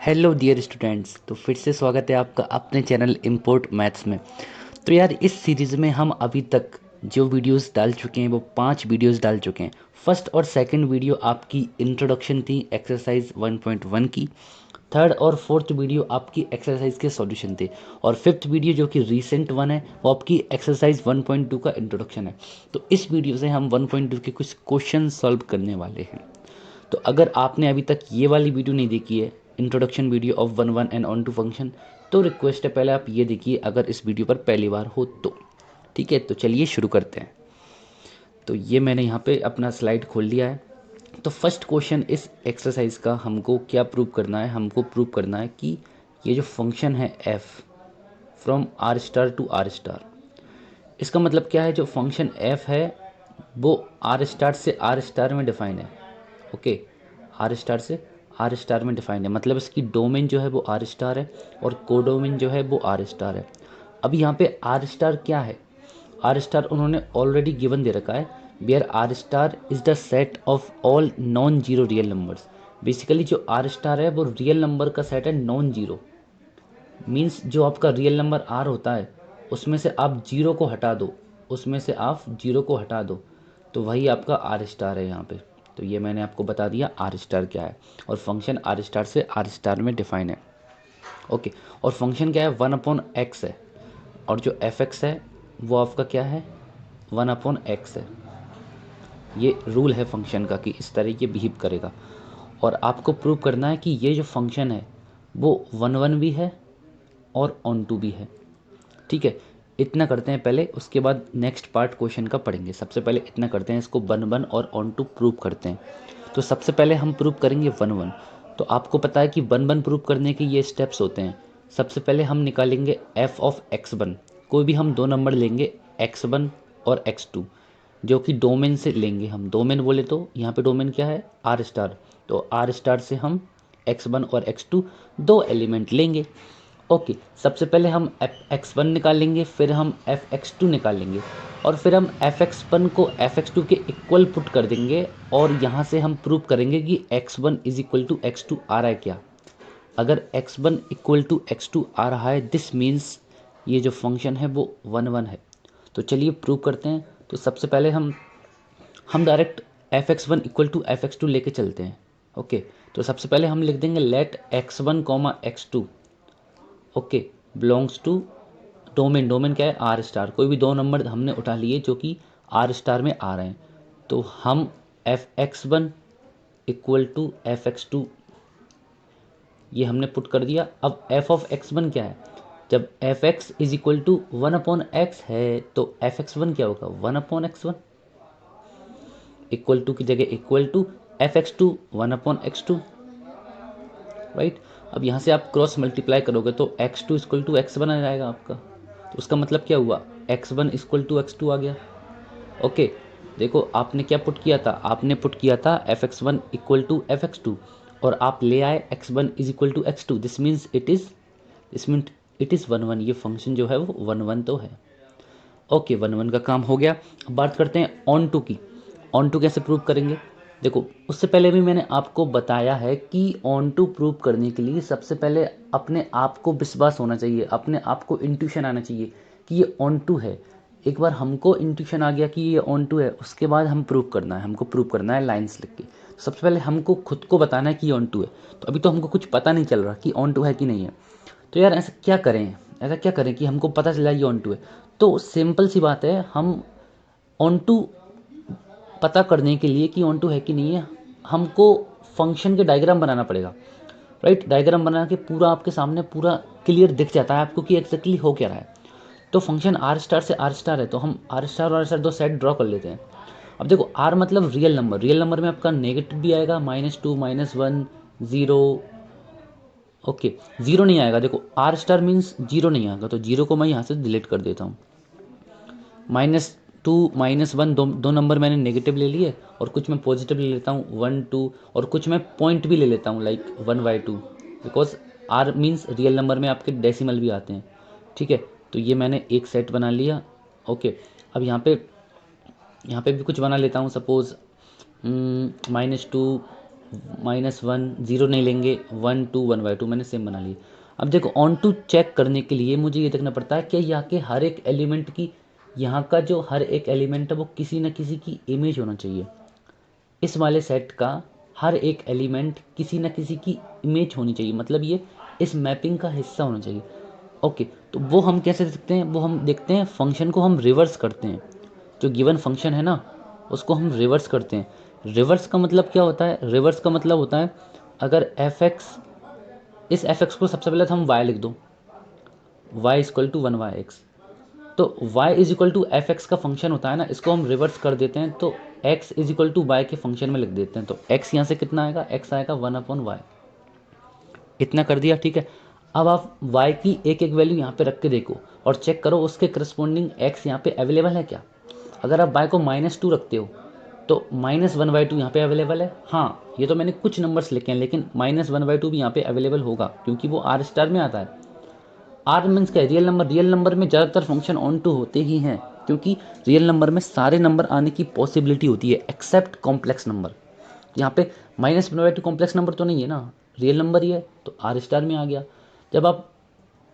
Hello dear students. तो फिर से स्वागत है आपका अपने चैनल इम्पोर्ट मैथ्स में। तो यार इस सीरीज़ में हम अभी तक जो वीडियोस डाल चुके हैं वो 5 वीडियोस डाल चुके हैं। फर्स्ट और सेकंड वीडियो आपकी इंट्रोडक्शन थी एक्सरसाइज 1.1 की। थर्ड और फोर्थ वीडियो आपकी एक्सरसाइज के सॉल्यूशन थे। और फिफ्थ वीडियो जो कि रीसेंट वन है वो आपकी एक्सरसाइज 1.2 का इंट्रोडक्शन है। तो इस वीडियो से हम 1.2 के कुछ क्वेश्चन सॉल्व करने वाले हैं। तो अगर आपने अभी तक ये वाली वीडियो नहीं देखी है, introduction video of 1.1 and onto function, तो रिक्वेस्ट है पहले आप ये देखिए अगर इस वीडियो पर पहली बार हो तो। ठीक है, तो चलिए शुरू करते हैं। तो ये मैंने यहाँ पे अपना स्लाइड खोल लिया है। तो फर्स्ट क्वेश्चन इस एक्सरसाइज का हमको क्या प्रूव करना है, हमको प्रूव करना है कि ये जो फंक्शन है F from R star to R star, इसका मतलब क्या है, जो फंक्शन एफ है वो आर स्टार से आर स्टार में डिफाइन है। ओके, आर स्टार से आर स्टार में डिफाइन है, मतलब इसकी डोमेन जो है वो आर स्टार है और कोडोमेन जो है वो आर स्टार है। अब यहाँ पे आर स्टार क्या है, आर स्टार उन्होंने ऑलरेडी गिवन दे रखा है, where R star is the set of all non zero real numbers. Basically जो आर स्टार है वो रियल नंबर का सेट है, नॉन जीरो मीन्स जो आपका रियल नंबर आर होता है उसमें से आप जीरो को हटा दो, उसमें से आप जीरो को हटा दो, तो वही आपका आर स्टार है यहाँ पे। तो ये मैंने आपको बता दिया आर स्टार क्या है, और फंक्शन आर स्टार से आर स्टार में डिफाइन है। ओके, और फंक्शन क्या है, 1/x है, और जो एफ एक्स है वो आपका क्या है, 1/x है। ये रूल है फंक्शन का कि इस तरीके बिहेव करेगा। और आपको प्रूव करना है कि ये जो फंक्शन है वो 1 1 भी है और ऑन टू भी है। ठीक है, इतना करते हैं पहले, उसके बाद नेक्स्ट पार्ट क्वेश्चन का पढ़ेंगे। सबसे पहले इतना करते हैं, इसको 1 1 और ऑन टू प्रूव करते हैं। तो सबसे पहले हम प्रूव करेंगे 1 1। तो आपको पता है कि 1 1 प्रूव करने के ये स्टेप्स होते हैं। सबसे पहले हम निकालेंगे एफ ऑफ x1। कोई भी हम दो नंबर लेंगे, x1 और x2, जो कि डोमेन से लेंगे। हम डोमेन बोले तो यहाँ पे डोमेन क्या है, आर स्टार। तो आर स्टार से हम x1 और x2 दो एलिमेंट लेंगे। ओके, सबसे पहले हम एफ एक्स वन निकालेंगे, फिर हम एफ एक्स टू निकालेंगे, और फिर हम एफ एक्स वन को एफ एक्स टू के इक्वल पुट कर देंगे। और यहाँ से हम प्रूव करेंगे कि x one is equal to x two आ रहा है क्या। अगर x one equal to x two आ रहा है, दिस मीन्स ये जो फंक्शन है वो 1 1 है। तो चलिए प्रूव करते हैं। तो सबसे पहले हम direct F x one equal to F x two लेके चलते हैं। ओके, तो सबसे पहले हम लिख देंगे let X one comma X two, okay, belongs to domain. Domain क्या है, आर स्टार। कोई भी दो नंबर हमने उठा लिए जो कि आर स्टार में आ रहे हैं। तो हम F x one equal to F x two ये हमने पुट कर दिया। अब एफ ऑफ एक्स वन क्या है, जब F X is equal to 1/x है तो एफ एक्स वन क्या होगा, 1/x1। इक्वल टू की जगह equal to F x two 1/x2, right. अब यहाँ से आप क्रॉस मल्टीप्लाई करोगे तो x two equal to x one आ जाएगा आपका। तो उसका मतलब क्या हुआ, x one equal to x two आ गया। ओके, देखो आपने क्या पुट किया था, आपने पुट किया था F x one equal to F x two, और आप ले आए X one is equal to x two. This means it is 1 1। ये फंक्शन जो है वो 1 1 तो है। ओके, 1 1 का काम हो गया। अब बात करते हैं ऑन टू की। ऑन टू कैसे प्रूव करेंगे, देखो उससे पहले भी मैंने आपको बताया है कि ऑन टू प्रूव करने के लिए सबसे पहले अपने आप को विश्वास होना चाहिए, अपने आप को इंट्यूशन आना चाहिए कि ये ऑन टू है। एक बार हमको इंट्यूशन आ गया कि ये ऑन टू है, उसके बाद हम प्रूव करना है, हमको प्रूव करना है लाइन्स लिख के। सबसे पहले हमको खुद को बताना है कि ऑन टू है। तो अभी तो हमको कुछ पता नहीं चल रहा कि ऑन टू है कि नहीं है। तो यार ऐसा क्या करें, ऐसा क्या करें कि हमको पता चला ये ऑन टू है। तो सिंपल सी बात है, हम ऑन टू पता करने के लिए कि ऑन टू है कि नहीं है, हमको फंक्शन के डायग्राम बनाना पड़ेगा, राइट। डायग्राम बना के पूरा आपके सामने पूरा क्लियर दिख जाता है आपको कि एग्जैक्टली हो क्या रहा है। तो फंक्शन आर स्टार से आर स्टार है, तो हम आर स्टार और आर स्टार दो सेट ड्रॉ कर लेते हैं। अब देखो आर मतलब रियल नंबर, रियल नंबर में आपका नेगेटिव भी आएगा, -2 -1 0। ओके, जीरो नहीं आएगा। देखो आर स्टार मीन्स जीरो नहीं आएगा, तो जीरो को मैं यहाँ से डिलीट कर देता हूँ। -2 -1 दो नंबर मैंने नेगेटिव ले लिए, और कुछ मैं पॉजिटिव ले लेता हूँ 1 2, और कुछ मैं पॉइंट भी ले लेता हूँ like 1/2, because R means real number में आपके डेसिमल भी आते हैं। ठीक है, तो ये मैंने एक सेट बना लिया। ओके, अब यहाँ पे भी कुछ बना लेता हूँ, सपोज -2 -1 0 नहीं लेंगे, 1 2 1/2 मैंने सेम बना लिए। अब देखो ऑन टू चेक करने के लिए मुझे ये देखना पड़ता है कि यहाँ के हर एक एलिमेंट की, यहाँ का जो हर एक एलिमेंट है वो किसी न किसी की इमेज होना चाहिए। इस वाले सेट का हर एक एलिमेंट किसी न किसी की इमेज होनी चाहिए, मतलब ये इस मैपिंग का हिस्सा होना चाहिए। ओके, तो वो हम कैसे देखते हैं, वो हम देखते हैं फंक्शन को हम रिवर्स करते हैं। जो गिवन फंक्शन है ना उसको हम रिवर्स करते हैं। रिवर्स का मतलब क्या होता है, रिवर्स का मतलब होता है अगर एफ एक्स, इस एफ एक्स को सबसे पहले तो हम वाई लिख दो, वाई इक्वल टू 1/x। तो y is equal to F X का फंक्शन होता है ना, इसको हम रिवर्स कर देते हैं तो x is equal to Y के फंक्शन में लिख देते हैं। तो x यहाँ से कितना आएगा, x आएगा 1/y। इतना कर दिया, ठीक है। अब आप y की एक एक वैल्यू यहाँ पे रख के देखो और चेक करो उसके करस्पॉन्डिंग x यहाँ पे अवेलेबल है क्या। अगर आप y को -2 रखते हो तो -1/2 यहाँ पे अवेलेबल है। हाँ, ये तो मैंने कुछ नंबर्स लिखे हैं, लेकिन -1/2 भी यहाँ पे अवेलेबल होगा क्योंकि वो आर स्टार में आता है। आर मीन्स क्या है, रियल नंबर। रियल नंबर में ज़्यादातर फंक्शन ऑन टू होते ही हैं क्योंकि रियल नंबर में सारे नंबर आने की पॉसिबिलिटी होती है एक्सेप्ट कॉम्प्लेक्स नंबर। यहाँ पे -1/2 कॉम्प्लेक्स नंबर तो नहीं है ना, रियल नंबर ही है, तो आर स्टार में आ गया। जब आप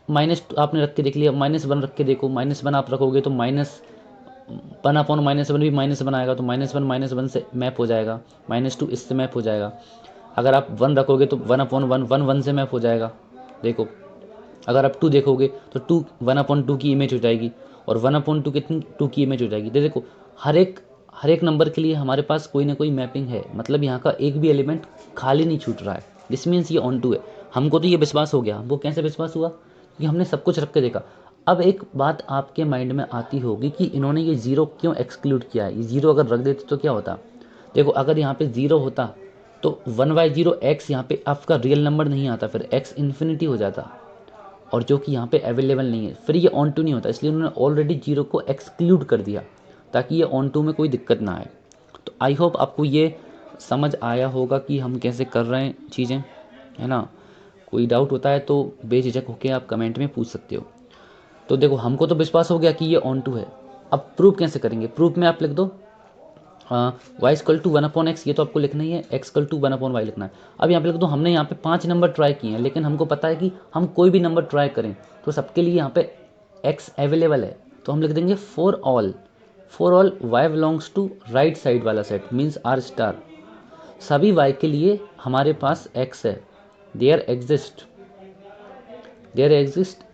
आपने रख के देख लिया, -1 रख के देखो, -1 आप रखोगे तो -1/-1 भी -1 आएगा, तो -1 से मैप हो जाएगा, -2 इससे मैप हो जाएगा। अगर आप 1 रखोगे तो 1/1 1 से मैप हो जाएगा। देखो, अगर आप 2 देखोगे तो 2 1/2 की इमेज हो जाएगी, और 1/2 कितनी, 2 की इमेज हो जाएगी। देखो, हर एक नंबर के लिए हमारे पास कोई ना कोई मैपिंग है, मतलब यहाँ का एक भी एलिमेंट खाली नहीं छूट रहा है। दिस मीन्स ये ऑन टू है। हमको तो ये विश्वास हो गया। वो कैसे विश्वास हुआ कि हमने सब कुछ रख के देखा। अब एक बात आपके माइंड में आती होगी कि इन्होंने ये ज़ीरो क्यों एक्सक्लूड किया है। ये ज़ीरो अगर रख देते तो क्या होता। देखो, अगर यहाँ पे ज़ीरो होता तो 1/0 x यहाँ पे आपका रियल नंबर नहीं आता, फिर x इन्फिनिटी हो जाता, और जो कि यहाँ पे अवेलेबल नहीं है, फिर ये ऑन टू नहीं होता। इसलिए उन्होंने ऑलरेडी जीरो को एक्सक्लूड कर दिया ताकि ये ऑन टू में कोई दिक्कत ना आए। तो आई होप आपको ये समझ आया होगा कि हम कैसे कर रहे हैं चीज़ें, है ना। कोई डाउट होता है तो बेझिझक होकर आप कमेंट में पूछ सकते हो। तो देखो, हमको तो विश्वास हो गया कि ये ऑन टू है। अब प्रूफ कैसे करेंगे, प्रूफ में आप लिख दो वाई इक्वल टू 1/x, ये तो आपको लिखना ही है, x इक्वल टू 1/y लिखना है। अब यहाँ पे लिख दो, हमने यहाँ पे 5 नंबर ट्राई किए हैं, लेकिन हमको पता है कि हम कोई भी नंबर ट्राई करें तो सबके लिए यहाँ पे x अवेलेबल है, तो हम लिख देंगे for all y belongs to right side वाला सेट मीन्स आर स्टार। सभी y के लिए हमारे पास x है, there exist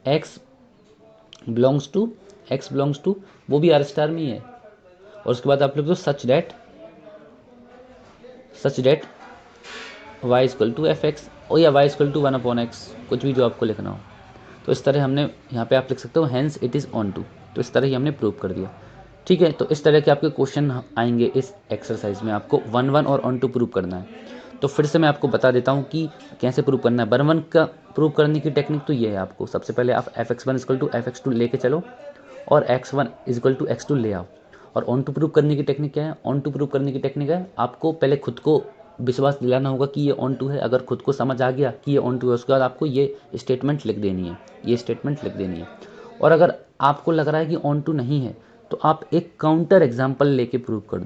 x belongs to वो भी आर स्टार में ही है। और उसके बाद आप लिख दो such that y equal to F x, और या y इक्वल टू 1/x, कुछ भी जो आपको लिखना हो। तो इस तरह हमने यहाँ पे आप लिख सकते हो hence it is onto. तो इस तरह ही हमने प्रूव कर दिया, ठीक है। तो इस तरह के आपके क्वेश्चन आएंगे इस एक्सरसाइज में, आपको 1/1 और ऑन टू प्रूव करना है। तो फिर से मैं आपको बता देता हूँ कि कैसे प्रूव करना है। 1/1 का प्रूव करने की टेक्निक तो ये है, आपको सबसे पहले आप fx1 इक्वल टू fx2 लेके चलो और x1 इक्वल टू x2 ले आओ। और ऑन टू प्रूव करने की टेक्निक क्या है, ऑन टू प्रूव करने की टेक्निक है आपको पहले खुद को विश्वास दिलाना होगा कि ये ऑन टू है। अगर खुद को समझ आ गया कि ये ऑन टू है, उसके बाद आपको ये स्टेटमेंट लिख देनी है, और अगर आपको लग रहा है कि ऑन टू नहीं है तो आप एक काउंटर एग्जाम्पल लेके प्रूव कर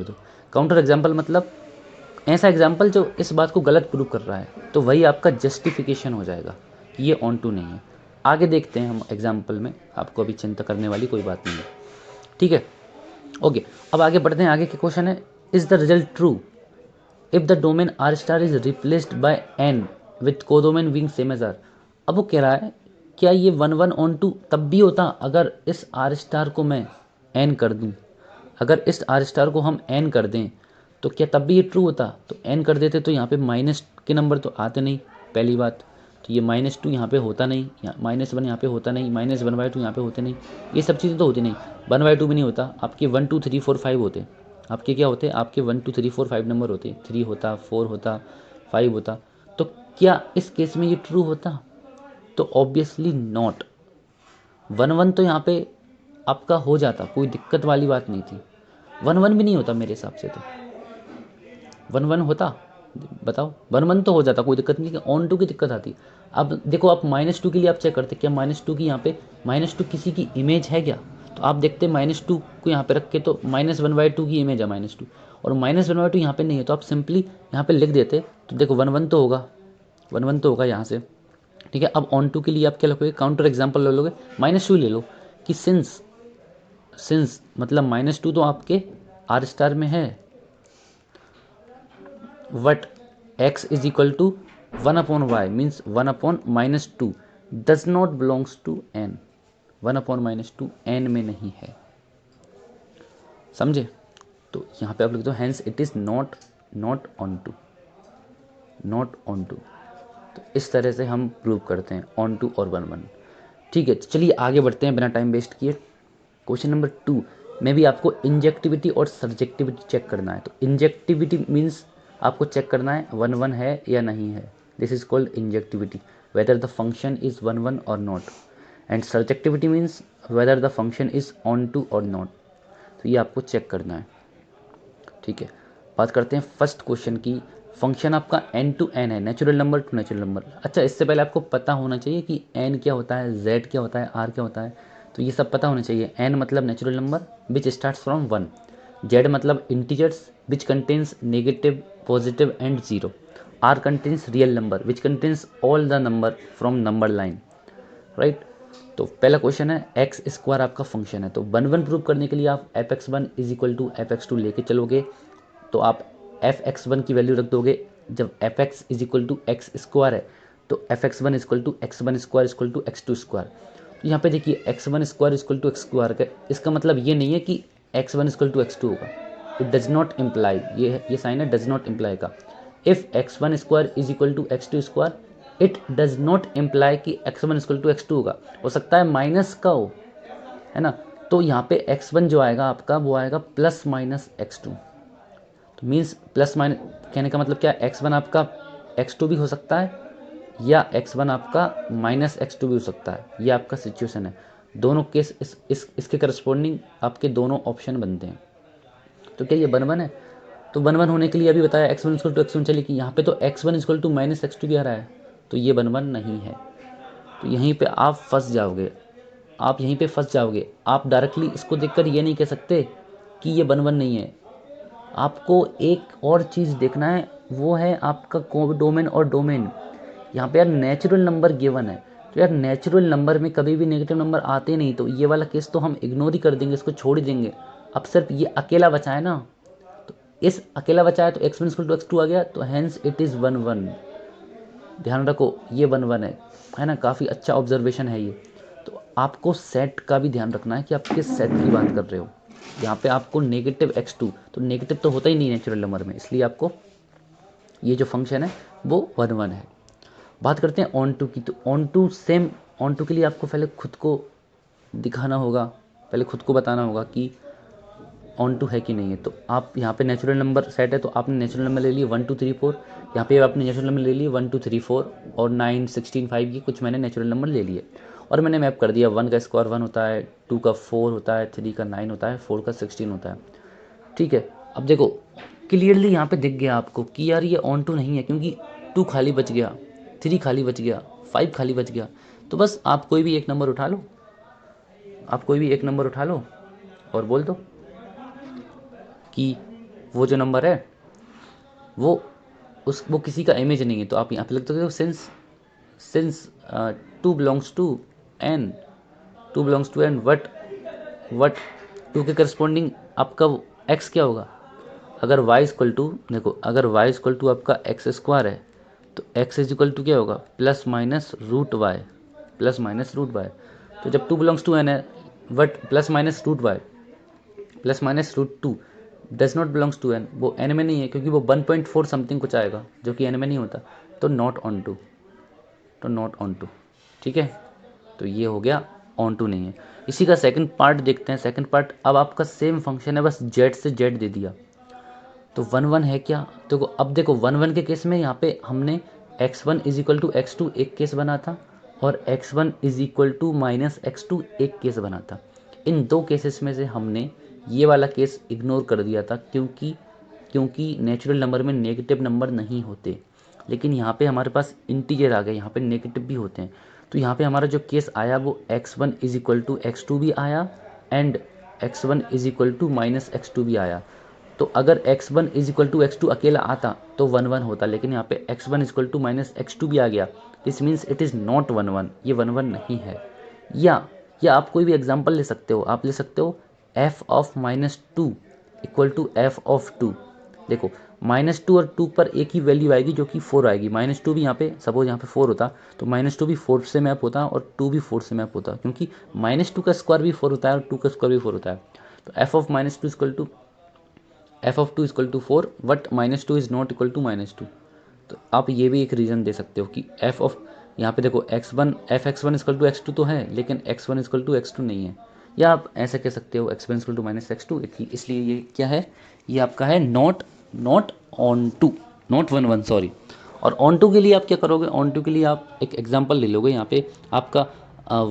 दो। काउंटर एग्जाम्पल मतलब ऐसा एग्जाम्पल जो इस बात को गलत प्रूव कर रहा है, तो वही आपका जस्टिफिकेशन हो जाएगा कि ये ऑन टू नहीं है। आगे देखते हैं हम एग्जाम्पल में, आपको अभी चिंता करने वाली कोई बात नहीं है, ठीक है। ओके, अब आगे बढ़ते हैं। आगे के क्वेश्चन है, is the result true if the domain R star is replaced by N with codomain being same as R. अब वो कह रहा है क्या ये 1/1 ऑन टू तब भी होता अगर इस आर स्टार को मैं एन कर दूं। अगर इस आर स्टार को हम एन कर दें तो क्या तब भी ये ट्रू होता। तो एन कर देते तो यहाँ पे माइनस के नंबर तो आते नहीं, पहली बात। तो ये -2 यहाँ पे होता नहीं, -1 यहाँ पे होता नहीं, -1/2 यहाँ पे होते नहीं, ये सब चीज़ें तो होती नहीं। 1/2 भी नहीं होता, आपके 1 2 3 4 5 होते। आपके क्या होते, आपके 1 2 3 4 5 नंबर होते, 3 होता, 4 होता, 5 होता। तो क्या इस केस में ये ट्रू होता। तो ऑब्वियसली नॉट। 1/1 तो यहाँ पे आपका हो जाता, कोई दिक्कत वाली बात नहीं थी। 1/1 भी नहीं होता मेरे हिसाब से। तो 1/1 होता, बताओ। 1/1 तो हो जाता, कोई दिक्कत नहीं। ऑन टू की दिक्कत आती। अब देखो, आप -2 के लिए आप चेक करते क्या -2 की यहाँ पे -2 किसी की इमेज है क्या। तो आप देखते -2 को यहाँ पे रख के तो -1/2 की इमेज है -2, और -1/2 यहाँ पे नहीं है, तो आप सिंपली यहाँ पे लिख देते तो देखो 1 1 तो होगा, 1 1 तो होगा यहाँ से, ठीक है। अब ऑन टू के लिए आप क्या लोगे, काउंटर एग्जाम्पल ले लोगे, -2 ले लो कि सिंस मतलब -2 तो आपके आर स्टार में है, what x is equal to 1/y means 1/-2 does not belongs to n, 1/-2 n में नहीं है, समझे। तो यहाँ पे आप लिख दो hence it is not onto. तो इस तरह से हम प्रूव करते हैं ऑन टू और 1 1। ठीक है, तो चलिए आगे बढ़ते हैं बिना टाइम वेस्ट किए। क्वेश्चन नंबर 2 में भी आपको इंजेक्टिविटी और सब्जेक्टिविटी चेक करना है। तो इंजेक्टिविटी मीन्स आपको चेक करना है 1 1 है या नहीं है, this is called injectivity, whether the function is 1 1 or not. And surjectivity means whether the function is onto or not. तो ये आपको चेक करना है, ठीक है। बात करते हैं फर्स्ट क्वेश्चन की। फंक्शन आपका n टू n है, natural number two natural number. अच्छा, इससे पहले आपको पता होना चाहिए कि n क्या होता है, z क्या होता है, r क्या होता है, तो ये सब पता होना चाहिए। n मतलब natural number which starts from 1, z मतलब integers which contains negative, positive and 0, r contains real number which contains all the number from number line, right. तो पहला क्वेश्चन है एक्स स्क्वायर आपका फंक्शन है, तो 1 1 प्रूव करने के लिए आप f(x1) is equal to f(x2) लेके चलोगे, तो आप f(x1) की वैल्यू रख दोगे। जब f(x) is equal to X square है तो f(x1) is equal to x1 square equal to x2 square. तो यहाँ पे देखिए x1 square equal to x square का, इसका मतलब ये नहीं है कि x1 इक्वल टू x2 होगा, इट डज नॉट इम्प्लाई, ये साइन है डज नॉट इम्प्लाई का। If x1 square is equal to x2 square, it does not imply कि x1 इक्वल टू x2 होगा, हो सकता है माइनस का हो, है ना। तो यहाँ पे x1 जो आएगा आपका वो आएगा प्लस माइनस x2। तो मीन्स प्लस माइनस कहने का मतलब क्या, x1 आपका x2 भी हो सकता है या x1 आपका माइनस x2 भी हो सकता है, ये आपका सिचुएशन है। दोनों केस इसके करस्पॉन्डिंग आपके दोनों ऑप्शन बनते हैं। तो क्या ये 1 1 है, तो 1 1 होने के लिए अभी बताया x1 इक्वल टू x1, चलिए कि यहाँ पे तो x1 equal to minus x2 भी आ रहा है, तो ये 1 1 नहीं है। तो यहीं पे आप फंस जाओगे, आप डायरेक्टली इसको देखकर ये नहीं कह सकते कि ये 1 1 नहीं है। आपको एक और चीज़ देखना है, वो है आपका कोडोमेन और डोमेन। यहाँ पे यार नेचुरल नंबर गिवन है, तो यार नेचुरल नंबर में कभी भी नेगेटिव नंबर आते नहीं, तो ये वाला केस तो हम इग्नोर ही कर देंगे, इसको छोड़ ही देंगे। अब सिर्फ ये अकेला बचा है ना, तो इस अकेला बचा है, तो x1 इक्वल टू x2 आ गया, तो हैंस इट इज़ 1 1। ध्यान रखो ये 1 1 है ना, काफ़ी अच्छा ऑब्जर्वेशन है ये। तो आपको सेट का भी ध्यान रखना है कि आप किस सेट की बात कर रहे हो। यहाँ पे आपको नेगेटिव x2, तो नेगेटिव तो होता ही नहीं नेचुरल नंबर में, इसलिए आपको ये जो फंक्शन है वो 1 1 है। बात करते हैं ऑन टू की। तो ऑन टू के लिए आपको पहले खुद को दिखाना होगा, पहले खुद को बताना होगा कि ऑन टू है कि नहीं है। तो आप यहाँ पे नेचुरल नंबर सेट है, तो आपने नेचुरल नंबर ले लिए 1 2 3 4, यहाँ पे आपने नेचुरल नंबर ले लिए 1 2 3 4 और 9 16 5 की कुछ मैंने नेचुरल नंबर ले लिए और मैंने मैप कर दिया। 1 का स्क्वायर 1 होता है, 2 का 4 होता है, 3 का 9 होता है, 4 का 16 होता है, ठीक है। अब देखो क्लियरली यहाँ पे दिख गया आपको कि यार ये ऑन टू नहीं है, क्योंकि 2 खाली बच गया, 3 खाली बच गया, 5 खाली बच गया। तो बस आप कोई भी एक नंबर उठा लो, और बोल दो कि वो जो नंबर है वो किसी का इमेज नहीं है। तो आप यहाँ पे लिख दो since 2 belongs to n, what 2 के करस्पॉन्डिंग आपका x क्या होगा। अगर y इक्वल टू, देखो अगर y इक्वल टू आपका एक्स स्क्वायर है, तो x इज इक्वल टू क्या होगा, प्लस माइनस रूट वाई। तो जब 2 बिलोंग्स टू n है, what plus minus root 2 does not belongs to n, वो n में नहीं है, क्योंकि वो 1.4 समथिंग कुछ आएगा जो कि n में नहीं होता, तो नॉट ऑन टू, ठीक है। तो ये हो गया ऑन टू नहीं है। इसी का सेकंड पार्ट देखते हैं। सेकंड पार्ट, अब आपका सेम फंक्शन है, बस z से z दे दिया, तो 1 1 है क्या। तो अब देखो 1 1 के केस में यहाँ पे हमने x1 is equal to x2 एक केस बना था और x1 is equal to minus x2 एक केस बना था। इन दो केसेस में से हमने ये वाला केस इग्नोर कर दिया था, क्योंकि नेचुरल नंबर में नेगेटिव नंबर नहीं होते, लेकिन यहाँ पे हमारे पास इंटीजर आ गए, यहाँ पे नेगेटिव भी होते हैं। तो यहाँ पे हमारा जो केस आया वो x1 is equal to x2 भी आया and x1 is equal to minus x2 भी आया। तो अगर x1 is equal to x2 अकेला आता तो 1 1 होता, लेकिन यहाँ पे x1 is equal to minus x2 भी आ गया, this means it is not 1 1, ये 1 1 नहीं है। या आप कोई भी एग्जांपल ले सकते हो, आप ले सकते हो f of minus two equal to f of two. देखो -2 और 2 पर एक ही वैल्यू आएगी जो कि 4 आएगी। -2 भी यहाँ पे सपोज यहाँ पे 4 होता तो -2 भी 4 से मैप होता और 2 भी 4 से मैप होता, क्योंकि -2 का स्क्वायर भी 4 होता है और 2 का स्क्वायर भी 4 होता है। तो f of -2 equal to f of 2 equal to 4 but -2 is not equal to -2। तो आप ये भी एक रीज़न दे सकते हो कि f ऑफ, यहाँ पे देखो x1 f(x1) equal to x2 तो है, लेकिन x1 इक्वल टू x2 नहीं है। या आप ऐसा कह सकते हो x1 इक्वल टू -x2, इसलिए ये क्या है, ये आपका है not onto, not 1 1 sorry. और ऑन टू के लिए आप क्या करोगे, ऑन टू के लिए आप एक एग्जांपल ले लोगे। यहाँ पे आपका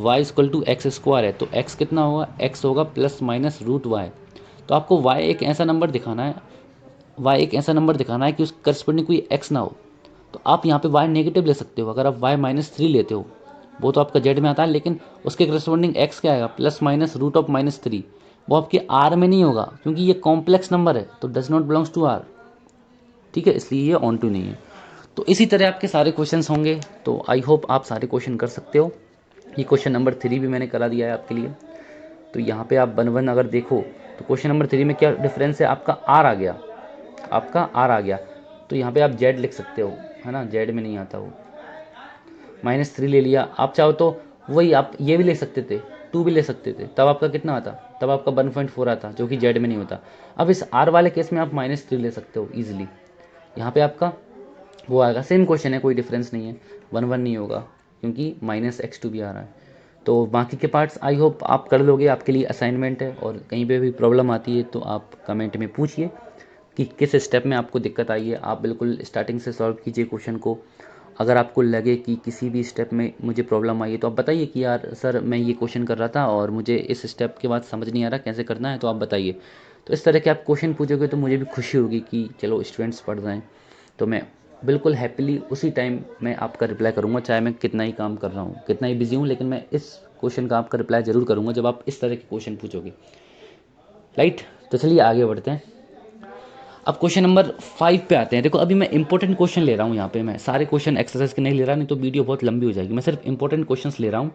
y equal to X square है, तो x कितना होगा, x होगा प्लस माइनस रूट y। तो आपको y एक ऐसा नंबर दिखाना है, कि उस करस्पॉन्डिंग कोई x ना हो। तो आप यहाँ पे y नेगेटिव ले सकते हो। अगर आप y -3 लेते हो, वो तो आपका z में आता है, लेकिन उसके करस्पॉन्डिंग x क्या आएगा, प्लस माइनस रूट ऑफ -3। वो आपके r में नहीं होगा, क्योंकि ये कॉम्प्लेक्स नंबर है, तो does not belongs to r, ठीक है, इसलिए ये ऑन टू नहीं है। तो इसी तरह आपके सारे क्वेश्चंस होंगे। तो आई होप आप सारे क्वेश्चन कर सकते हो। ये क्वेश्चन नंबर 3 भी मैंने करा दिया है आपके लिए। तो यहाँ पे आप 1 1 अगर देखो तो क्वेश्चन नंबर 3 में क्या डिफरेंस है, आपका r आ गया, तो यहाँ पे आप z लिख सकते हो, है ना, z में नहीं आता वो। -3 ले लिया, आप चाहो तो वही आप ये भी ले सकते थे, 2 भी ले सकते थे, तब आपका कितना आता, तब आपका 1.4 आता, जो कि z में नहीं होता। अब इस r वाले केस में आप -3 ले सकते हो ईजिली। यहाँ पे आपका वो आएगा, सेम क्वेश्चन है, कोई डिफरेंस नहीं है, 1 1 नहीं होगा, क्योंकि -x2 भी आ रहा है। तो बाकी के पार्ट्स आई होप आप कर लोगे, आपके लिए असाइनमेंट है। और कहीं पे भी प्रॉब्लम आती है तो आप कमेंट में पूछिए कि किस स्टेप में आपको दिक्कत आई है। आप बिल्कुल स्टार्टिंग से सॉल्व कीजिए क्वेश्चन को। अगर आपको लगे कि किसी भी स्टेप में मुझे प्रॉब्लम आई है तो आप बताइए कि यार सर मैं ये क्वेश्चन कर रहा था और मुझे इस स्टेप के बाद समझ नहीं आ रहा कैसे करना है, तो आप बताइए। तो इस तरह के आप क्वेश्चन पूछोगे तो मुझे भी खुशी होगी कि चलो स्टूडेंट्स पढ़ रहे हैं। तो मैं बिल्कुल हैप्पीली उसी टाइम मैं आपका रिप्लाई करूँगा, चाहे मैं कितना ही काम कर रहा हूँ, कितना ही बिजी हूँ, लेकिन मैं इस क्वेश्चन का आपका रिप्लाई ज़रूर करूँगा जब आप इस तरह के क्वेश्चन पूछोगे, राइट। तो चलिए आगे बढ़ते हैं। अब क्वेश्चन नंबर 5 पे आते हैं। देखो अभी मैं इंपॉर्टेंट क्वेश्चन ले रहा हूँ, यहाँ पे मैं सारे क्वेश्चन एक्सरसाइज के नहीं ले रहा, नहीं तो वीडियो बहुत लंबी हो जाएगी। मैं सिर्फ इंपॉर्टेंट क्वेश्चंस ले रहा हूँ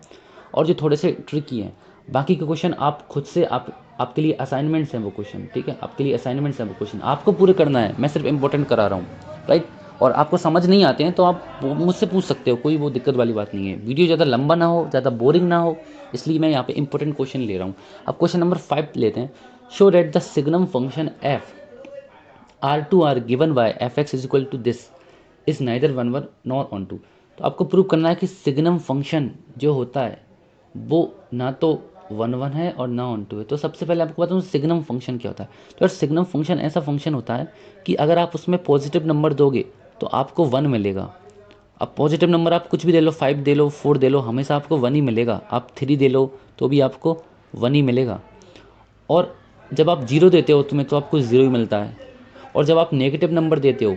और जो थोड़े से ट्रिकी हैं। बाकी के क्वेश्चन आप खुद से आपके लिए असाइनमेंट्स हैं वो क्वेश्चन, ठीक है, आपके लिए असाइनमेंट्स हैं वो क्वेश्चन, आपको पूरे करना है। मैं सिर्फ इंपॉर्टेंट करा रहा हूँ, राइट। और आपको समझ नहीं आते हैं तो आप मुझसे पूछ सकते हो, कोई वो दिक्कत वाली बात नहीं है। वीडियो ज़्यादा लंबा ना हो, ज़्यादा बोरिंग ना हो, इसलिए मैं यहाँ पे इंपॉर्टेंट क्वेश्चन ले रहा हूँ। अब क्वेश्चन नंबर 5 लेते हैं। Show that the signum function f R2R given by fx is equal to this is neither 1 1 nor onto. तो आपको प्रूव करना है कि सिग्नम फंक्शन जो होता है वो ना तो 1 1 है और ना ऑन टू है। तो सबसे पहले आपको बताऊँ सिग्नम फंक्शन क्या होता है। तो यार सिग्नम फंक्शन ऐसा फंक्शन होता है कि अगर आप उसमें पॉजिटिव नंबर दोगे तो आपको 1 मिलेगा। अब पॉजिटिव नंबर आप कुछ भी दे लो, 5 दे लो, 4 दे लो, हमेशा आपको 1 ही मिलेगा। आप 3 दे लो तो भी आपको 1 ही मिलेगा। और जब आप 0 देते हो तुम्हें तो आपको 0 ही मिलता है। और जब आप नेगेटिव नंबर देते हो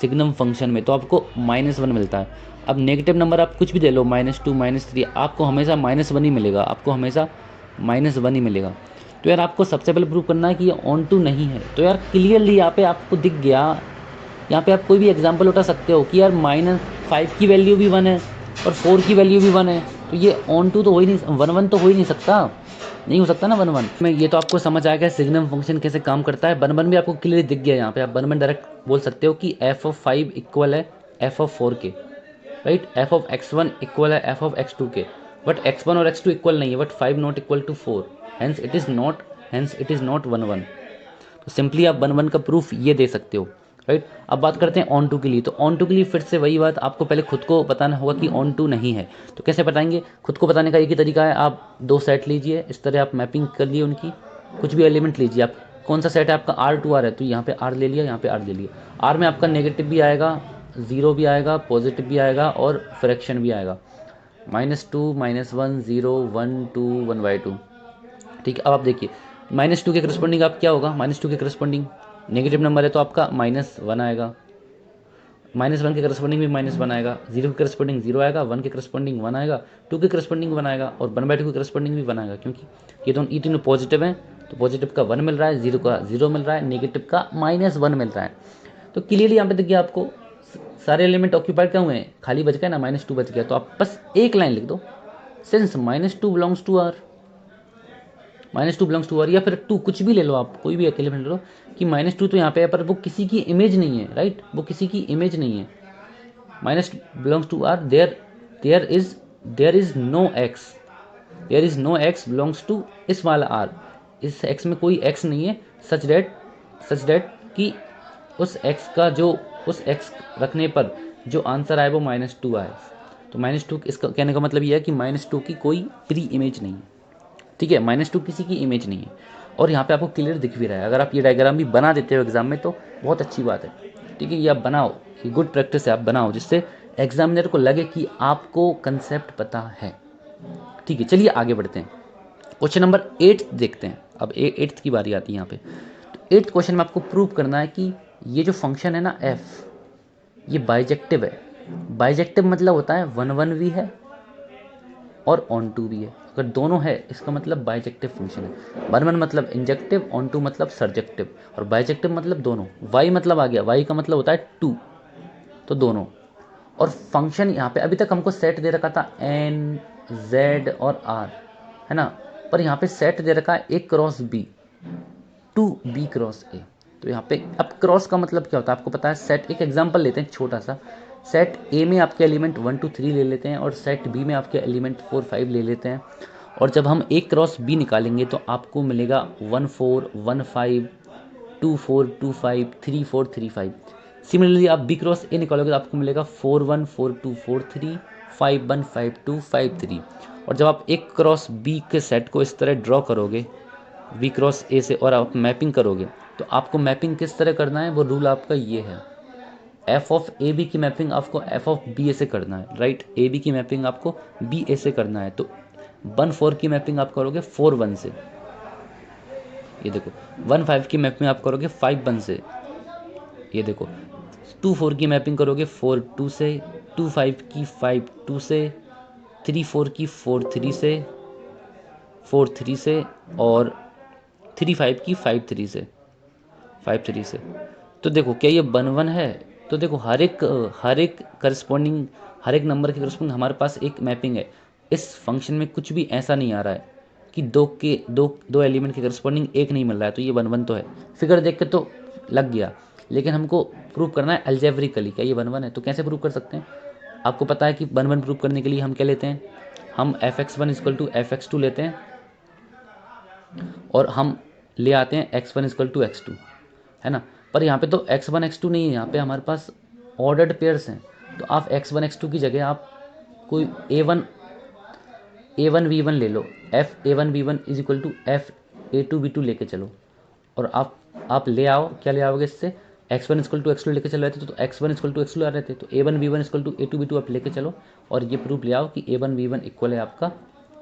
सिग्नम फंक्शन में तो आपको -1 मिलता है। अब नेगेटिव नंबर आप कुछ भी दे लो, -2 -3, आपको हमेशा -1 ही मिलेगा, आपको हमेशा -1 ही मिलेगा। तो यार आपको सबसे पहले प्रूव करना है कि ये ऑन टू नहीं है। तो यार क्लियरली यहाँ पे आपको दिख गया, यहाँ पे आप कोई भी एग्जांपल उठा सकते हो कि यार -5 की वैल्यू भी 1 है और 4 की वैल्यू भी 1 है, तो ये ऑन टू तो हो ही नहीं, 1 1 तो हो ही नहीं सकता, नहीं हो सकता ना 1 1 में। ये तो आपको समझ आ गया सिग्नम फंक्शन कैसे काम करता है। 1 1 भी आपको क्लियर दिख गया। यहाँ पे आप 1 1 डायरेक्ट बोल सकते हो कि f ऑफ 5 इक्वल है f ऑफ 4 के, right. f of x1 equal है f ऑफ x2 के, बट x1 और x2 इक्वल नहीं है, but 5 not equal to 4, hence it is not 1 1। तो सिंपली आप 1 1 का प्रूफ ये दे सकते हो, राइट। अब बात करते हैं ऑन टू के लिए। तो ऑन टू के लिए फिर से वही बात, आपको पहले खुद को बताना होगा कि ऑन टू नहीं है। तो कैसे बताएंगे, खुद को बताने का एक ही तरीका है, आप 2 सेट लीजिए, इस तरह आप मैपिंग कर लिए उनकी, कुछ भी एलिमेंट लीजिए। आप कौन सा सेट है आपका, R2R है, तो यहाँ पे R ले लिया, यहाँ पे R ले लिया। R में आपका नेगेटिव भी आएगा, 0 भी आएगा, पॉजिटिव भी आएगा और फ्रैक्शन भी आएगा, -2 -1 0 1 2 1/2, ठीक है। अब आप देखिए -2 के करस्पॉन्डिंग आप क्या होगा, -2 के करस्पॉन्डिंग नेगेटिव नंबर है तो आपका -1 आएगा, -1 के करस्पॉन्डिंग भी -1 आएगा, 0 के करस्पॉन्डिंग 0 आएगा, 1 के करस्पॉन्डिंग 1 आएगा, 2 के करस्पॉन्डिंग 1 आएगा और 1/2 के करस्पॉन्डिंग भी 1 आएगा, क्योंकि ये तीनों पॉजिटिव हैं तो पॉजिटिव का 1 मिल रहा है, 0 का 0 मिल रहा है, नेगेटिव का -1 मिल रहा है। तो क्लियरली यहाँ पे देखिए आपको सारे एलिमेंट ऑक्यूपाइड क्या हुए हैं, खाली बच गया ना, -2 बच गया। तो आप बस एक लाइन लिख दो, since -2 belongs to R, -2 belongs to R, या फिर 2 कुछ भी ले लो आप, कोई भी एक एलिमेंट ले लो कि -2 तो यहाँ पे है पर वो किसी की इमेज नहीं है, राइट, वो किसी की इमेज नहीं है। -2 belongs to R, there is no X, there is no X belongs to इस वाला आर, इस एक्स में कोई एक्स नहीं है, सच दैट कि उस एक्स का जो उस एक्स रखने पर जो आंसर आए वो -2 आए। तो -2 इसका कहने का मतलब ये है कि -2 की कोई प्री इमेज नहीं है, ठीक है, -2 किसी की इमेज नहीं है। और यहाँ पे आपको क्लियर दिख भी रहा है। अगर आप ये डायग्राम भी बना देते हो एग्जाम में तो बहुत अच्छी बात है, ठीक है, ये आप बनाओ, ये गुड प्रैक्टिस है, आप बनाओ जिससे एग्जामिनर को लगे कि आपको कंसेप्ट पता है, ठीक है। चलिए आगे बढ़ते हैं, क्वेश्चन नंबर 8 देखते हैं। अब 8th की बारी आती है यहाँ पे। तो 8th क्वेश्चन में आपको प्रूव करना है कि ये जो फंक्शन है ना f, ये बाइजेक्टिव है। बाइजेक्टिव मतलब होता है 1 1 भी है और ऑन टू भी है। अगर दोनों है इसका मतलब बाइजेक्टिव फंक्शन है। 1 1 मतलब इंजेक्टिव, ऑन टू मतलब सर्जेक्टिव, और बाइजेक्टिव मतलब दोनों। y मतलब आ गया, y का मतलब होता है 2, तो दोनों। और फंक्शन यहाँ पे अभी तक हमको सेट दे रखा था n, z और r, है ना, पर यहाँ पे सेट दे रखा है a cross b, 2b cross a। तो यहाँ पे अब क्रॉस का मतलब क्या होता है आपको पता है। सेट, एक एग्जांपल लेते हैं छोटा सा, सेट ए में आपके एलिमेंट 1 2 3 ले लेते हैं और सेट बी में आपके एलिमेंट 4 5 ले लेते हैं। और जब हम ए क्रॉस बी निकालेंगे तो आपको मिलेगा 1 4 1 5 2 4 2 5 3 4 3 5। सिमिलरली आप बी क्रॉस ए निकालोगे तो आपको मिलेगा 4 1 4 2 4 3 5 1 5 2 5 3। और जब आप एक क्रॉस बी के सेट को इस तरह ड्रॉ करोगे बी क्रॉस ए से और आप मैपिंग करोगे तो आपको मैपिंग किस तरह करना है, वो रूल आपका ये है। एफ ऑफ ए बी की मैपिंग आपको एफ ऑफ बी ए से करना है, राइट, ए बी की मैपिंग आपको बी ए से करना है। तो 1 4 की मैपिंग आप करोगे 4 1 से, ये देखो। 1 5 की मैपिंग आप करोगे 5 1 से, ये देखो। 2 4 की मैपिंग करोगे 4 2 से, 2 5 की 5 2 से, 3 4 की 4 3 से, 4 3 से, और 3 5 की 5 3 से, 5 3 से। तो देखो क्या ये 1 1 है। तो देखो हर एक करस्पॉन्डिंग, हर एक नंबर के करस्पॉन्डिंग हमारे पास एक मैपिंग है। इस फंक्शन में कुछ भी ऐसा नहीं आ रहा है कि दो एलिमेंट के करस्पॉन्डिंग एक नहीं मिल रहा है, तो ये 1 1 तो है। फिगर देख के तो लग गया, लेकिन हमको प्रूव करना है अलजेब्रिकली क्या ये 1 1 है। तो कैसे प्रूव कर सकते हैं, आपको पता है कि 1 1 प्रूव करने के लिए हम क्या लेते हैं, हम fx1 इक्वल टू fx2 लेते हैं और हम ले आते हैं x1 इक्वल टू x2, है ना। पर यहाँ पे तो x1 x2 नहीं है, यहाँ पे हमारे पास ऑर्डर्ड पेयर्स हैं। तो आप x1 x2 की जगह आप कोई a1 v1 ले लो, f a1 v1 is equal to f a2 v2 लेके चलो। और आप ले आओ, क्या ले आओगे इससे, x1 इक्वल टू x2 लेके चल रहे थे तो x1 इक्वल टू x2 आ रहे थे, तो a1 v1 equal to a2 v2 आप लेके चलो और ये प्रूफ ले आओ कि a1 v1 इक्वल है आपका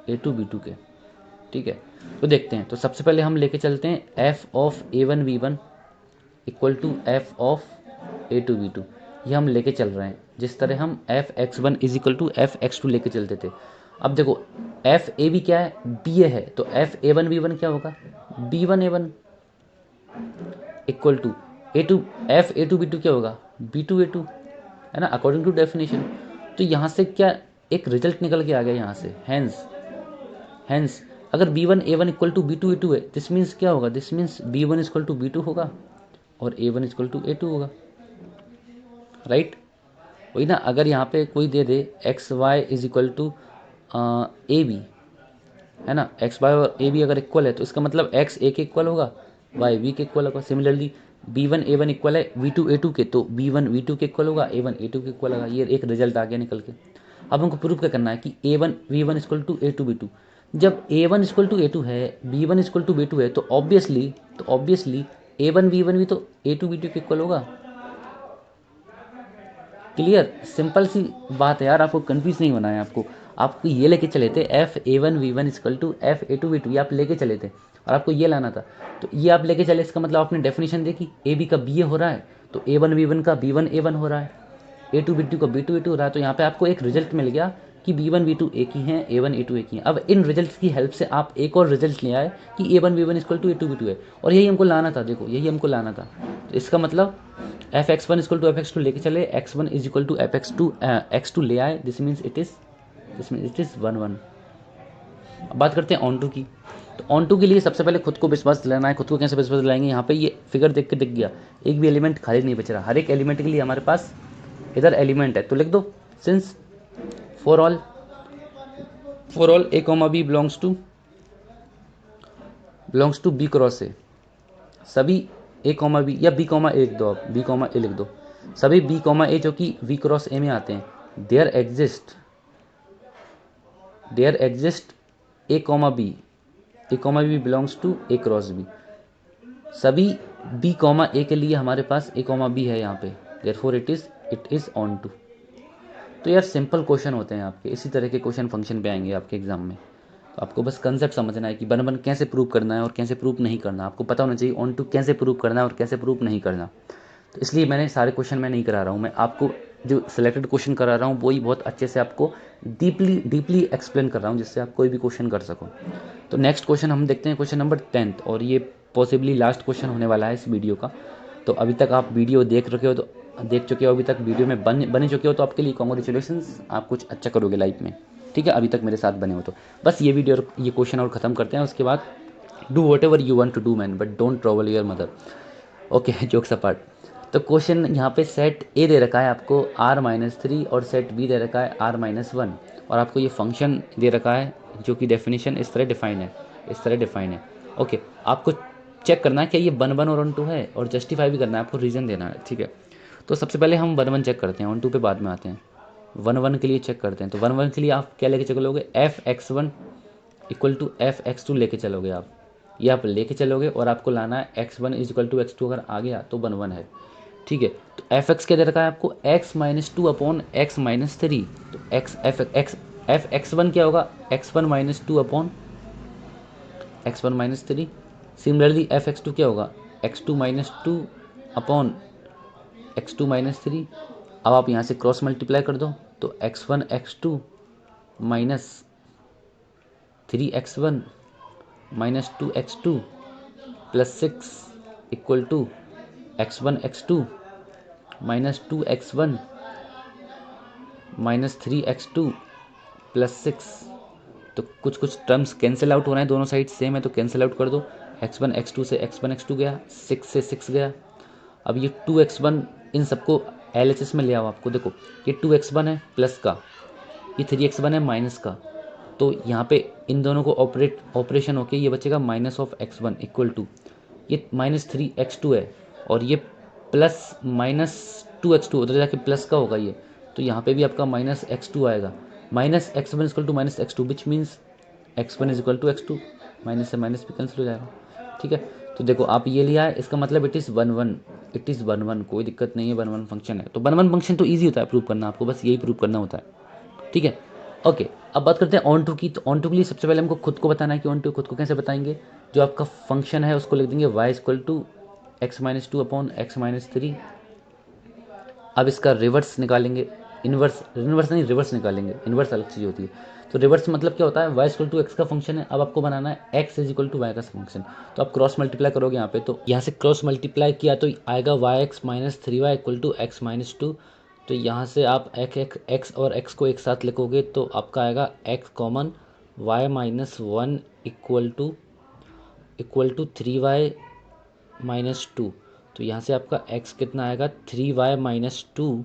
a2 v2 के, ठीक है। तो देखते हैं, तो सबसे पहले हम लेके चलते हैं f of a1 v1 equal to f of a2 v2। ये हम लेके चल रहे हैं जिस तरह हम f x1 is equal to f x2 लेके चलते थे। अब देखो f a b क्या है, b a है, तो f a1 v1 क्या होगा, b1 a1 equal to a2 f a2 b2 क्या होगा, b2 a2, है ना, अकॉर्डिंग टू डेफिनेशन। तो यहाँ से क्या एक रिजल्ट निकल के आ गया यहाँ से, हैंस अगर b1 a1 equal to b2 a2 है, दिस मीन्स क्या होगा, this means b1 equal to b2 होगा और a1 इक्वल टू a2 होगा, राइट। वही ना, अगर यहाँ पे कोई दे दे x y is equal to a b, है ना, एक्स वाई और ए बी अगर इक्वल है तो इसका मतलब एक्स ए के इक्वल होगा, वाई वी के इक्वल होगा। सिमिलरली b1 a1 इक्वल है v2 a2 के, तो b1 v2 के इक्वल होगा, a1 a2 के इक्वल होगा। ये एक रिजल्ट आ गया निकल के। अब हमको प्रूफ क्या करना है कि a1 v1 equal to a2 b2। जब a1 इक्वल टू a2 है, b1 इक्वल टू b2 है, तो ऑब्वियसली a1 v1 भी तो a2 b2 के इक्वल होगा। क्लियर, सिंपल सी बात है यार, आपको कंफ्यूज नहीं होना है। आपको ये लेके चले थे F a1 v1 equal to F a2 v2, ये आप लेके चले थे और आपको ये लाना था। तो ये आप लेके चले, इसका मतलब आपने डेफिनेशन देखी, ए बी का बी ए हो रहा है तो a1 v1 का b1 a1 हो रहा है, a2 b2 का b2 a2 हो रहा है। तो यहाँ पे आपको एक रिजल्ट मिल गया कि B1 B2 एक ही हैं, A1 A2 एक ही हैं। अब इन रिजल्ट्स की हेल्प से आप एक और रिजल्ट ले आए कि A1 B1 equal to A2 B2 है, और यही हमको लाना था। देखो यही हमको लाना था। तो इसका मतलब fx1 इक्वल टू fx2 लेके चले, x1 is equal to x2 ले आए, दिस मीन्स इट इज 1 1। अब बात करते हैं ऑन टू की। तो ऑन टू के लिए सबसे पहले खुद को विश्वास दिलाना है। खुद को कैसे विश्वास दिलाएंगे? यहाँ पे ये फिगर देख के दिख गया, एक भी एलिमेंट खाली नहीं बच रहा। हर एक एलिमेंट के लिए हमारे पास इधर एलिमेंट है, तो लिख दो since for all A comma B belongs to B cross A, सभी ए कॉमा बी या बी कॉमा ए लिख दो, आप बी कॉमा ए लिख दो, सभी बी कॉमा ए जो कि वी क्रॉस ए में आते हैं, there exist A comma B belongs to A cross B. सभी बी कॉमा ए के लिए हमारे पास ए कॉमा बी है यहाँ पे, therefore it is onto. तो यार सिंपल क्वेश्चन होते हैं आपके, इसी तरह के क्वेश्चन फंक्शन पे आएंगे आपके एग्जाम में। तो आपको बस कंसेप्ट समझना है कि वन वन कैसे प्रूव करना है और कैसे प्रूव नहीं करना। आपको पता होना चाहिए ऑन टू कैसे प्रूव करना है और कैसे प्रूव नहीं करना। तो इसलिए मैंने सारे क्वेश्चन मैं नहीं करा रहा हूँ, मैं आपको जो सिलेक्टेड क्वेश्चन करा रहा हूँ वही बहुत अच्छे से आपको डीपली एक्सप्लेन कर रहा हूँ, जिससे आप कोई भी क्वेश्चन कर सको। तो नेक्स्ट क्वेश्चन हम देखते हैं, क्वेश्चन नंबर 10th, और ये पॉसिबली लास्ट क्वेश्चन होने वाला है इस वीडियो का। तो अभी तक आप वीडियो देख चुके हो, अभी तक वीडियो में बने चुके हो, तो आपके लिए कॉन्ग्रेचुलेशंस, आप कुछ अच्छा करोगे लाइफ में, ठीक है। अभी तक मेरे साथ बने हो तो बस ये वीडियो ये क्वेश्चन और ख़त्म करते हैं, उसके बाद do whatever you want to do man, but don't trouble your mother. Okay, jokes apart. तो क्वेश्चन यहाँ पे सेट ए दे रखा है आपको R-3 और सेट बी दे रखा है R-1, और आपको ये फंक्शन दे रखा है जो कि डेफिनेशन इस तरह डिफाइन है। ओके, आपको चेक करना है क्या ये 1 1 और ऑन टू है, और जस्टिफाई भी करना है, आपको रीज़न देना है, ठीक है। तो सबसे पहले हम 1 1 चेक करते हैं, ऑन टू पे बाद में आते हैं। 1 1 के लिए चेक करते हैं। तो 1 1 के लिए आप क्या लेके चलोगे? fx1 इक्वल टू fx2 लेके चलोगे आप, ये आप लेके चलोगे, और आपको लाना है x1 is equal to x2, अगर आ गया तो 1 1 है, ठीक है। तो fx क्या दे रखा है आपको? x-2 upon x-3। तो fx1 क्या होगा? x1-2 upon x1-3। Similarly fx2 क्या होगा? x2-2 upon x2-3। अब आप यहाँ से क्रॉस मल्टीप्लाई कर दो, तो x1 x2 minus 3x1 minus 2x2 plus 6 equal to x1 x2 minus 2x1 minus 3x2 plus 6। तो कुछ टर्म्स कैंसिल आउट हो रहे हैं, दोनों साइड सेम है तो कैंसिल आउट कर दो। x1 x2 से x1 x2 गया, 6 से 6 गया। अब ये 2x1, इन सबको LHS में ले आओ। आपको देखो ये 2x1 है प्लस का, ये 3x1 है माइनस का, तो यहाँ पे इन दोनों को ऑपरेशन होके ये बचेगा minus of x1 equal to, ये माइनस 3x2 है, और ये प्लस माइनस 2x2, उधर जाके प्लस का होगा ये, तो यहाँ पे भी आपका माइनस x2 आएगा। Minus x1 equal to minus x2 which means x1 is equal to x2, minus से माइनस भी कैंसिल हो जाएगा, ठीक है। तो देखो आप ये लिया है, इसका मतलब इट इज़ 1 1, कोई दिक्कत नहीं है, 1 1 फंक्शन है। तो 1 1 फंक्शन तो ईजी होता है प्रूव करना, आपको बस यही प्रूव करना होता है, ठीक है। ओके, अब बात करते हैं ऑन टू की। तो ऑन टू के लिए सबसे पहले हमको खुद को बताना है कि ऑन टू खुद को कैसे बताएंगे। जो आपका फंक्शन है उसको लिख देंगे y equal to x-2 upon x-3। अब इसका रिवर्स निकालेंगे, इन्वर्स नहीं, रिवर्स निकालेंगे, इन्वर्स अलग चीज़ होती है। तो रिवर्स मतलब क्या होता है? y इक्वल टू एक्स का फंक्शन है, अब आपको बनाना है x is equal to Y का फंक्शन। तो आप क्रॉस मल्टीप्लाई करोगे यहाँ पे, तो यहाँ से क्रॉस मल्टीप्लाई किया तो आएगा y(x minus 3y equal to x-2। तो यहाँ से आप x और x को एक साथ लिखोगे तो आपका आएगा x common y-1 equal to 3y minus 2। तो यहाँ से आपका x कितना आएगा? 3y minus 2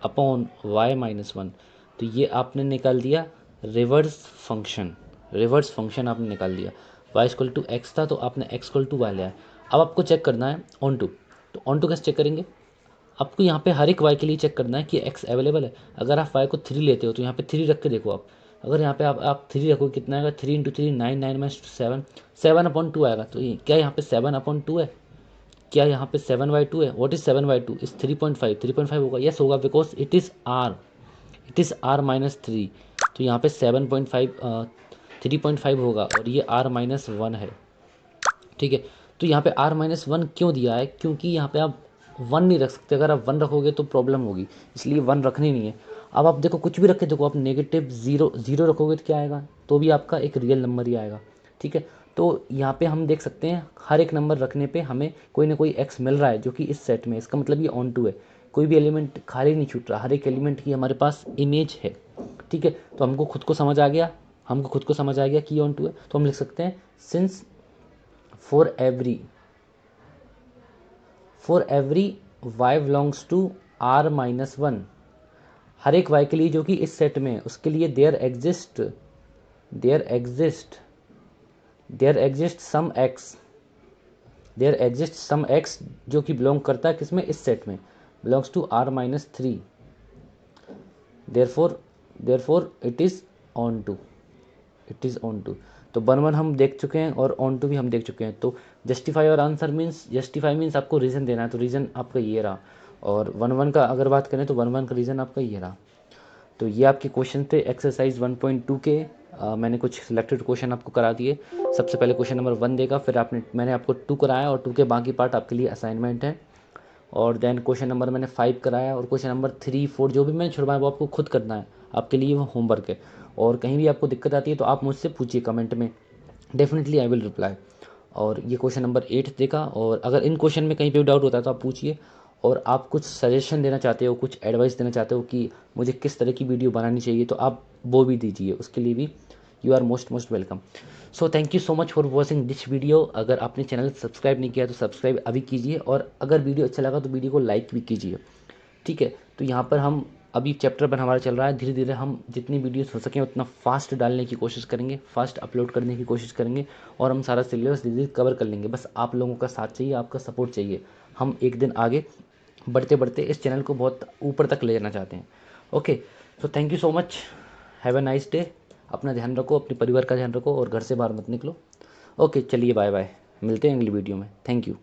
upon y-1। तो ये आपने निकाल दिया रिवर्स फंक्शन आपने निकाल दिया। y इक्वल टू एक्स था तो आपने x इक्वल टू वाई लिया है। अब आपको चेक करना है ऑन टू। तो ऑन टू कैसे चेक करेंगे? आपको यहाँ पे हर एक y के लिए चेक करना है कि x अवेलेबल है। अगर आप y को 3 लेते हो तो यहाँ पे 3 रख के देखो आप। अगर यहाँ पे आप 3 रखो, कितना आएगा? 3 इंटू 3 9, 9 में 7 अपॉन 2 आएगा। तो क्या यहाँ पे 7 अपॉन 2 है? क्या यहाँ पे 7/2 है? What is 7/2? इज 3.5 होगा। यस होगा, बिकॉज इट इज़ r-3। तो यहाँ पे 3.5 होगा, और ये r-1 है, ठीक है। तो यहाँ पे r-1 क्यों दिया है? क्योंकि यहाँ पे आप 1 नहीं रख सकते। अगर आप 1 रखोगे तो प्रॉब्लम होगी, इसलिए 1 रखनी नहीं है। अब आप देखो कुछ भी रखे, देखो आप नेगेटिव ज़ीरो ज़ीरो रखोगे तो क्या आएगा, तो भी आपका एक रियल नंबर ही आएगा। ठीक है, तो यहाँ पे हम देख सकते हैं हर एक नंबर रखने पे हमें कोई ना कोई एक्स मिल रहा है जो कि इस सेट में, इसका मतलब ये ऑन टू है, कोई भी एलिमेंट खाली नहीं छूट रहा, हर एक एलिमेंट की हमारे पास इमेज है। ठीक है, तो हमको खुद को समझ आ गया, हमको खुद को समझ आ गया कि ऑन टू है, तो हम लिख सकते हैं since for every y belongs to r minus one, हर एक y के लिए जो कि इस सेट में है उसके लिए देयर एग्जिस्ट सम x जो कि बिलोंग करता है किसमें, इस सेट में, belongs to r minus three, therefore it is onto. तो वन वन हम देख चुके हैं और ऑन टू भी हम देख चुके हैं। तो जस्टिफाई और आंसर मीन्स, जस्टिफाई मीन्स आपको रीज़न देना है, तो रीज़न आपका ये रहा, और वन वन का अगर बात करें तो वन वन का रीज़न आपका ये रहा। तो ये आपके क्वेश्चन थे एक्सरसाइज 1.2 के। मैंने कुछ सिलेक्टेड क्वेश्चन आपको करा दिए। सबसे पहले क्वेश्चन नंबर 1 देगा, फिर मैंने आपको 2 कराया और 2 के बाकी पार्ट आपके लिए असाइनमेंट है, और देन क्वेश्चन नंबर मैंने 5 कराया, और क्वेश्चन नंबर 3 4 जो भी मैंने छुड़वाया वो आपको खुद करना है, आपके लिए वो होमवर्क है। और कहीं भी आपको दिक्कत आती है तो आप मुझसे पूछिए कमेंट में, डेफिनेटली आई विल रिप्लाई। और ये क्वेश्चन नंबर 8 देखा, और अगर इन क्वेश्चन में कहीं पे भी डाउट होता है तो आप पूछिए, और आप कुछ सजेशन देना चाहते हो, कुछ एडवाइस देना चाहते हो कि मुझे किस तरह की वीडियो बनानी चाहिए, तो आप वो भी दीजिए, उसके लिए भी you are most welcome. So thank you so much for watching this video. अगर आपने चैनल सब्सक्राइब नहीं किया तो सब्सक्राइब अभी कीजिए, और अगर वीडियो अच्छा लगा तो वीडियो को लाइक भी कीजिए। ठीक है, तो यहाँ पर हम अभी चैप्टर वन हमारा चल रहा है, धीरे धीरे हम जितनी वीडियोस हो सकें उतना फास्ट डालने की कोशिश करेंगे, फास्ट अपलोड करने की कोशिश करेंगे, और हम सारा सिलेबस धीरे धीरे कवर कर लेंगे। बस आप लोगों का साथ चाहिए, आपका सपोर्ट चाहिए। हम एक दिन आगे बढ़ते बढ़ते इस चैनल को बहुत ऊपर तक ले जाना चाहते हैं। Okay, so thank you so much, have a nice day. अपना ध्यान रखो, अपने परिवार का ध्यान रखो, और घर से बाहर मत निकलो। ओके, चलिए बाय बाय, मिलते हैं अगली वीडियो में। Thank you.